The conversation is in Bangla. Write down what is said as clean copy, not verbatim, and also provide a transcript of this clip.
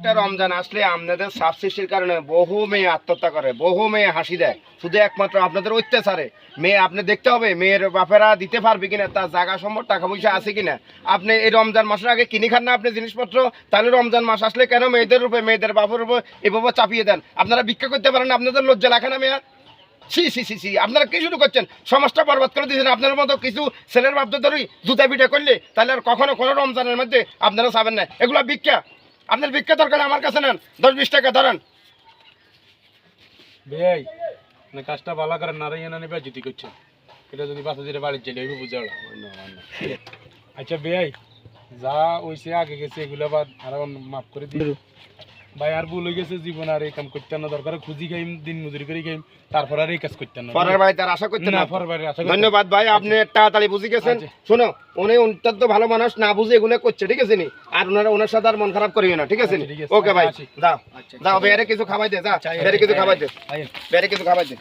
একটা রমজান আসলে আপনাদের সাবসিডির কারণে বহু মেয়ে আত্মহত্যা করে, বহু মেয়ে হাসি দেয়, শুধু একমাত্র আপনাদের অত্যাচারে। মেয়ে আপনি দেখতে হবে মেয়ের বাপেরা দিতে পারবে কিনা, তার জায়গা সম্ভব টাকা পয়সা আছে কিনা। আপনি এই রমজান মাসের আগে কিনে খান না আপনি জিনিসপত্র, তাহলে রমজান মাস আসলে কেন মেয়েদের উপরে, মেয়েদের বাপের উপর এভাবে চাপিয়ে দেন? আপনারা ভিক্ষা করতে পারেন, আপনাদের লজ্জা লাগে না মেয়া? সি সি সি সি, আপনারা কি শুরু করছেন? সমাজটা বরবাদ করে দিয়েছেন। আপনার মতো কিছু ছেলের বাপ ধরি জুতা পিঠা করলে তাহলে আর কখনো কোনো রমজানের মধ্যে আপনারা চাবেন না। এগুলো ভিক্ষা, আপনার ভিক্ষা দরকার আমার কাছে নেন, 10-20 টাকা ধরেন। ভাই না কাজটা ভালো করেন না রে, এনে নেবে যদি করছে এটা যদি বাসা যেটা বাড়ির চলে হইব বুঝা। আচ্ছা ভাই যা হইছে আগে গেছে এগুলো বাদ আর মাফ করে দিই ভাই। আর ভুল হয়ে গেছে, জীবন আর এই কাম করতে না, দরকার খুঁজি খাইম, দিন মজুরি করে খাইম, তারপর আর এই কাজ করতে না। পরের ভাই তার আশা করতে না, পরের বাড়ি আশা। ধন্যবাদ ভাই, আপনি তাড়াতাড়ি বুঝে গেছেন। শোনো, উনি অত্যন্ত ভালো মানুষ, না বুঝে এগুলো করছে, ঠিক আছে নি? আর ওনার সাথে আর মন খারাপ করিও না, ঠিক আছে নি? ওকে ভাই, যাও যাও, বেরে কিছু খাওয়াই দে, যা বেরে কিছু খাওয়াই দে, বেরে কিছু খাওয়াই দে।